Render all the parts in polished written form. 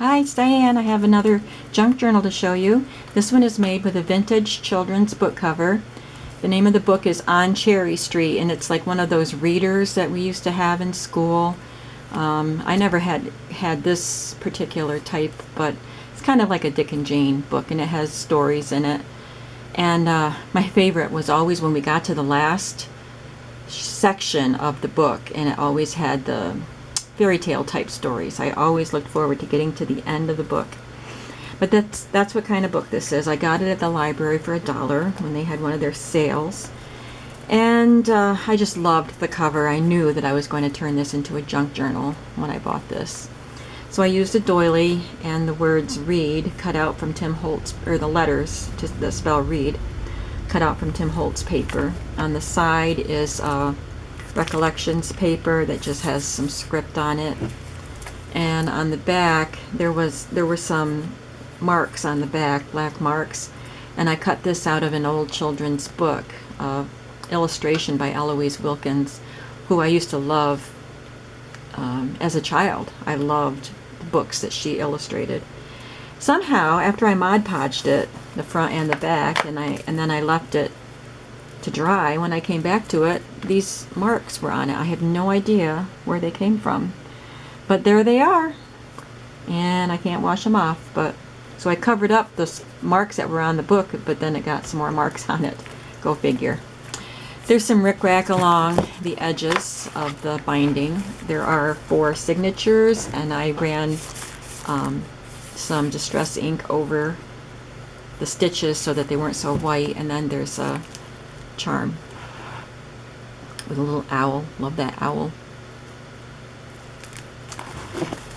Hi, it's Diane. I have another junk journal to show you. This one is made with a vintage children's book cover. The name of the book is On Cherry Street, and it's like one of those readers that we used to have in school. I never had this particular type, but it's kind of like a Dick and Jane book, and it has stories in it. And my favorite was always when we got to the last section of the book, and it always had the fairy tale type stories. I always looked forward to getting to the end of the book. But that's what kind of book this is. I got it at the library for $1 when they had one of their sales. And I just loved the cover. I knew that I was going to turn this into a junk journal when I bought this. So I used a doily and the words read cut out from Tim Holtz, or the letters to the spell read, cut out from Tim Holtz paper. On the side is recollections paper that just has some script on it, and on the back there were some marks on the back, black marks, and I cut this out of an old children's book, illustration by Eloise Wilkins, who I used to love as a child. I loved the books that she illustrated. Somehow, after I Mod Podged it, the front and the back, and then I left it to dry, when I came back to it, these marks were on it. I have no idea where they came from, but there they are, and I can't wash them off. But so I covered up the marks that were on the book, but then it got some more marks on it. Go figure. There's some rickrack along the edges of the binding. There are 4 signatures, and I ran some distress ink over the stitches so that they weren't so white. And then there's a charm with a little owl. Love that owl.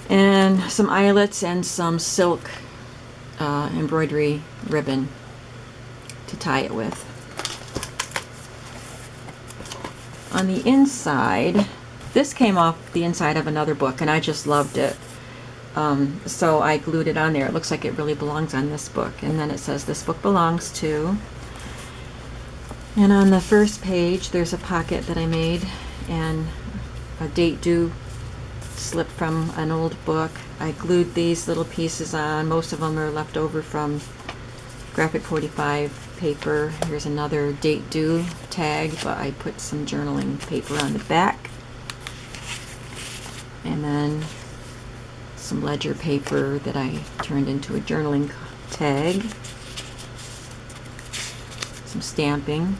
And some eyelets and some silk embroidery ribbon to tie it with. On the inside, this came off the inside of another book, and I just loved it. So I glued it on there. It looks like it really belongs on this book. And then it says, "This book belongs to..." And on the first page, there's a pocket that I made and a date due slip from an old book. I glued these little pieces on. Most of them are left over from Graphic 45 paper. Here's another date due tag, but I put some journaling paper on the back. And then some ledger paper that I turned into a journaling tag. Some stamping.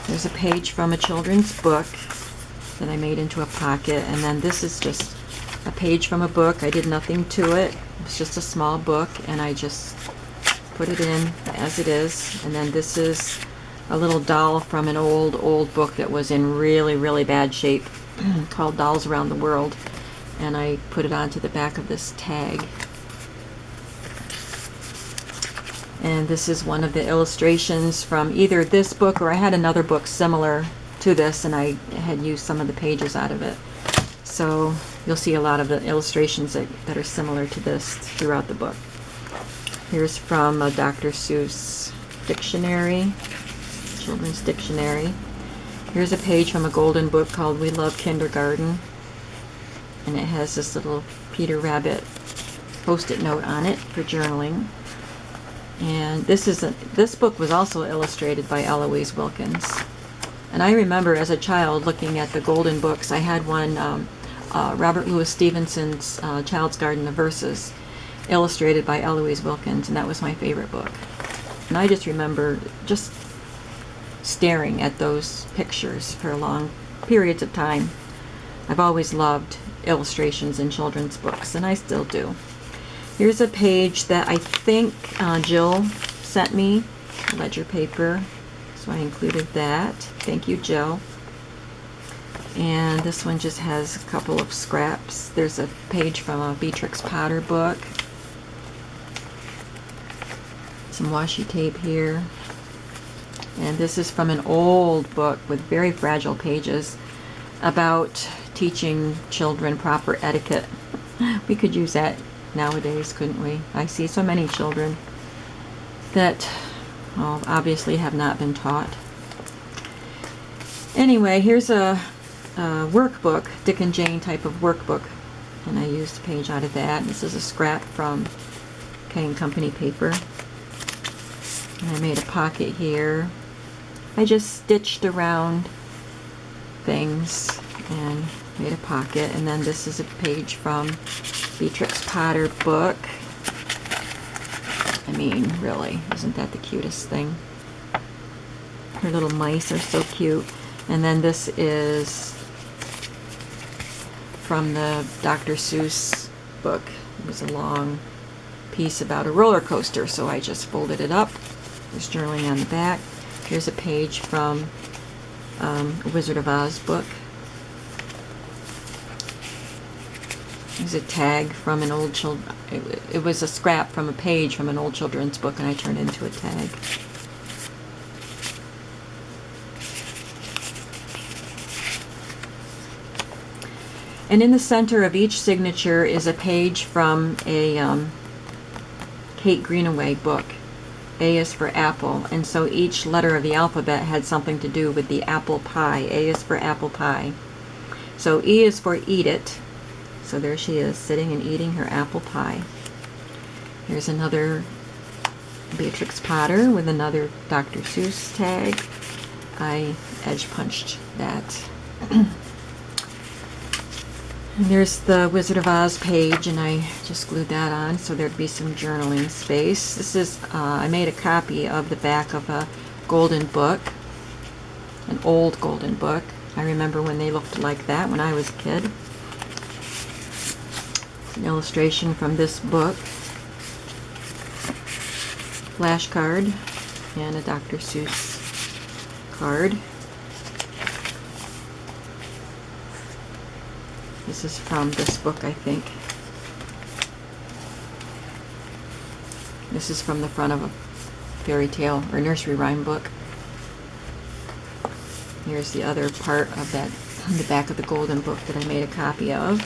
There's a page from a children's book that I made into a pocket, and then this is just a page from a book. I did nothing to it. It's just a small book, and I just put it in as it is. And then this is a little doll from an old book that was in really bad shape called Dolls Around the World, and I put it onto the back of this tag. And this is one of the illustrations from either this book, or I had another book similar to this, and I had used some of the pages out of it. So you'll see a lot of the illustrations that are similar to this throughout the book. Here's from a Dr. Seuss dictionary, children's dictionary. Here's a page from a golden book called We Love Kindergarten, and it has this little Peter Rabbit post-it note on it for journaling. And this book was also illustrated by Eloise Wilkins. And I remember as a child looking at the golden books. I had one, Robert Louis Stevenson's Child's Garden of Verses, illustrated by Eloise Wilkins, and that was my favorite book. And I just remember just staring at those pictures for long periods of time. I've always loved illustrations in children's books, and I still do. Here's a page that I think Jill sent me, ledger paper, so I included that. Thank you, Jill. And this one just has a couple of scraps. There's a page from a Beatrix Potter book. Some washi tape here. And this is from an old book with very fragile pages about teaching children proper etiquette. We could use that nowadays, couldn't we? I see so many children that obviously have not been taught. Anyway, here's a workbook, Dick and Jane type of workbook and I used a page out of that. This is a scrap from K & Company paper. And I made a pocket here. I just stitched around things and made a pocket. And then this is a page from Beatrix Potter book. I mean, really, isn't that the cutest thing? Her little mice are so cute. And then this is from the Dr. Seuss book. It was a long piece about a roller coaster, so I just folded it up. There's journaling on the back. Here's a page from a Wizard of Oz book. There's a tag from an old it was a scrap from a page from an old children's book, and I turned it into a tag. And in the center of each signature is a page from a Kate Greenaway book. A is for apple, and so each letter of the alphabet had something to do with the apple pie. A is for apple pie. So E is for eat it. So there she is, sitting and eating her apple pie. Here's another Beatrix Potter with another Dr. Seuss tag. I edge punched that. And there's the Wizard of Oz page, and I just glued that on so there'd be some journaling space. This is, I made a copy of the back of a golden book, an old golden book. I remember when they looked like that when I was a kid. It's an illustration from this book, flashcard, and a Dr. Seuss card. This is from this book, I think. This is from the front of a fairy tale or nursery rhyme book. Here's the other part of that, the back of the golden book that I made a copy of.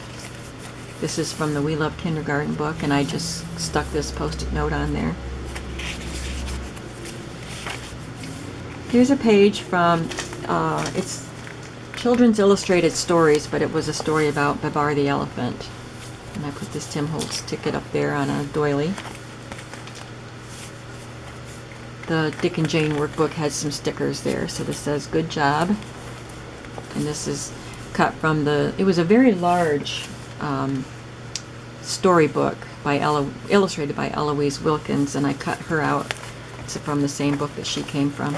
This is from the We Love Kindergarten book, and I just stuck this post-it note on there. Here's a page from, it's Children's Illustrated Stories, but it was a story about Babar the elephant. And I put this Tim Holtz ticket up there on a doily. The Dick and Jane workbook has some stickers there, so this says good job. And this is cut from the, it was a very large storybook by illustrated by Eloise Wilkins, and I cut her out. It's from the same book that she came from.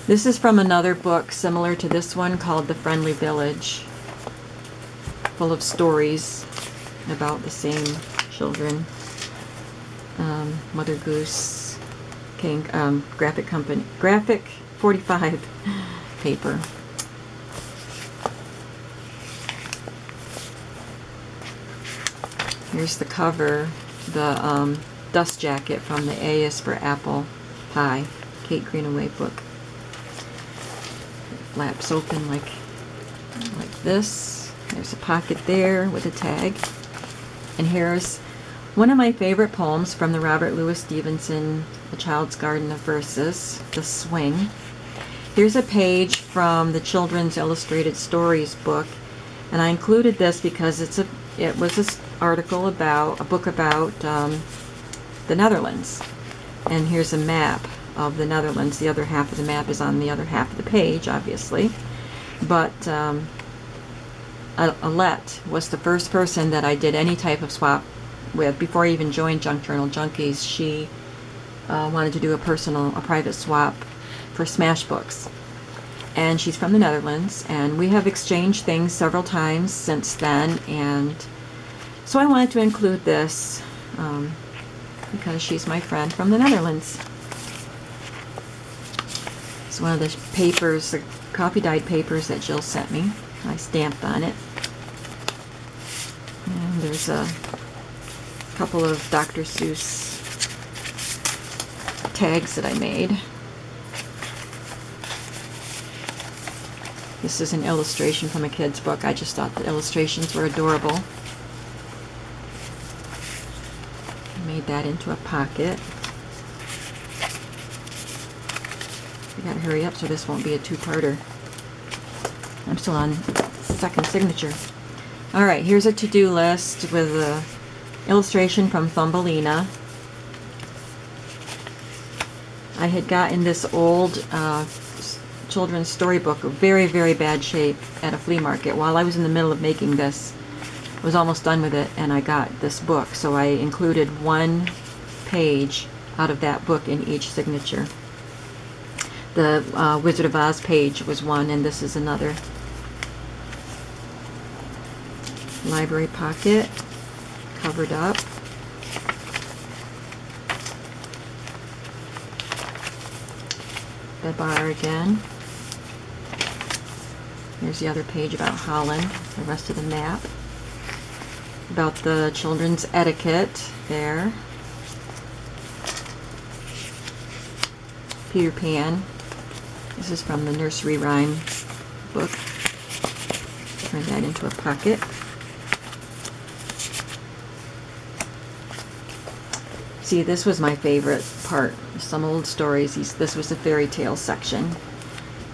This is from another book similar to this one called The Friendly Village, full of stories about the same children. Mother Goose, King, Graphic 45 paper. Here's the cover, the dust jacket from the A is for Apple Pie, Kate Greenaway book. Flaps open like this. There's a pocket there with a tag. And here's one of my favorite poems from the Robert Louis Stevenson A Child's Garden of Verses, The Swing. Here's a page from the Children's Illustrated Stories book, and I included this because it was an article about, a book about the Netherlands. And here's a map of the Netherlands. The other half of the map is on the other half of the page, obviously. But Alette was the first person that I did any type of swap with. Before I even joined Junk Journal Junkies, she wanted to do a private swap for Smash Books. And she's from the Netherlands, and we have exchanged things several times since then, and so I wanted to include this because she's my friend from the Netherlands. It's one of the papers, the coffee-dyed papers that Jill sent me. I stamped on it. And there's a couple of Dr. Seuss tags that I made. This is an illustration from a kid's book. I just thought the illustrations were adorable. I made that into a pocket. I gotta hurry up so this won't be a two-parter. I'm still on second signature. Alright, here's a to-do list with a illustration from Thumbelina. I had gotten this old children's storybook, very, very bad shape, at a flea market. While I was in the middle of making this, I was almost done with it, and I got this book. So I included one page out of that book in each signature. The Wizard of Oz page was one, and this is another. Library pocket, covered up. The bar again. Here's the other page about Holland, the rest of the map. About the children's etiquette there. Peter Pan. This is from the nursery rhyme book. Turn that into a pocket. See, this was my favorite part. Some old stories. This was the fairy tale section.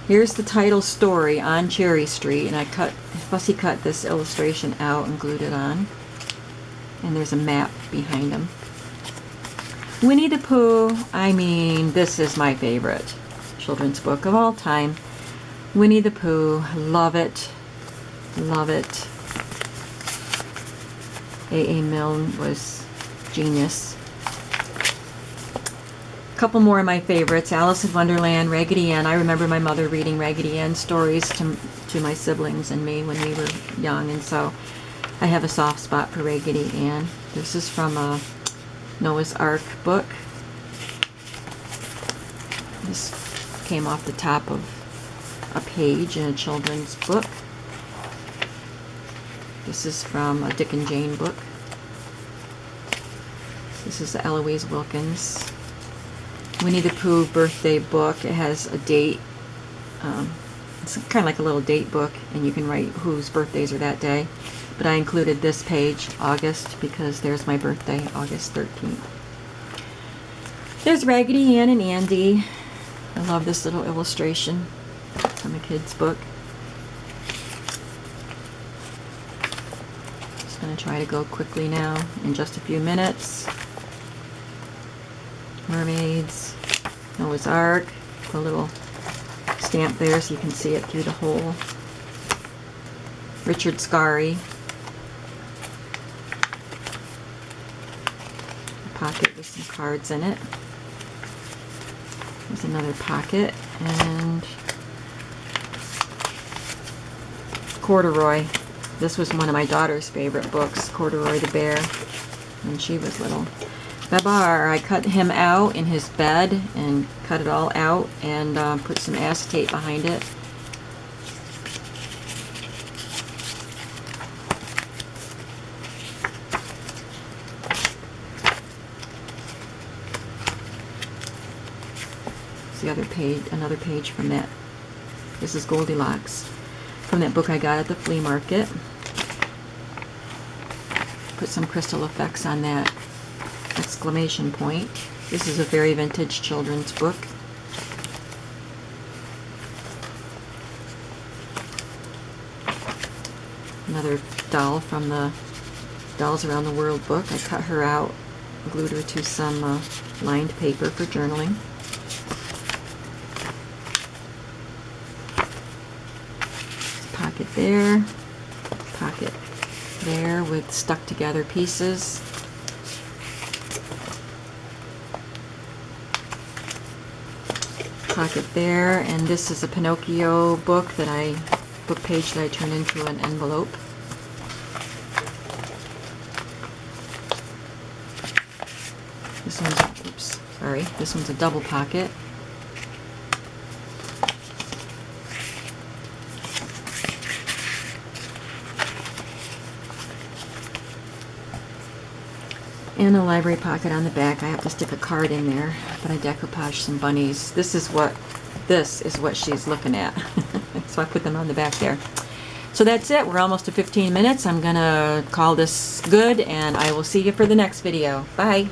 Here's the title story, On Cherry Street, and I fussy cut this illustration out and glued it on. And there's a map behind him. Winnie the Pooh. I mean, this is my favorite children's book of all time. Winnie the Pooh. Love it. Love it. A.A. Milne was genius. Couple more of my favorites. Alice in Wonderland, Raggedy Ann. I remember my mother reading Raggedy Ann stories to my siblings and me when we were young, and so I have a soft spot for Raggedy Ann. This is from a Noah's Ark book. This came off the top of a page in a children's book. This is from a Dick and Jane book. This is the Eloise Wilkins Winnie the Pooh birthday book. It has a date. It's kind of like a little date book, and you can write whose birthdays are that day. But I included this page, August, because there's my birthday, August 13th. There's Raggedy Ann and Andy. I love this little illustration from a kid's book. Just going to try to go quickly now in just a few minutes. Mermaids, Noah's Ark, a little stamp there so you can see it through the hole. Richard Scarry. A pocket with some cards in it. There's another pocket, and Corduroy. This was one of my daughter's favorite books, Corduroy the Bear, when she was little. Babar, I cut him out in his bed and cut it all out and put some acetate behind it. It's the other page, another page from that. This is Goldilocks, from that book I got at the flea market. Put some crystal effects on that exclamation point. This is a very vintage children's book. Another doll from the Dolls Around the World book. I cut her out, glued her to some lined paper for journaling. Pocket there, pocket there with stuck together pieces. Pocket there, and this is a Pinocchio book book page that I turned into an envelope. This one's a double pocket. And a library pocket on the back. I have to stick a card in there, but I decoupaged some bunnies. This is what she's looking at. So I put them on the back there. So that's it. We're almost to 15 minutes. I'm gonna call this good, and I will see you for the next video. Bye.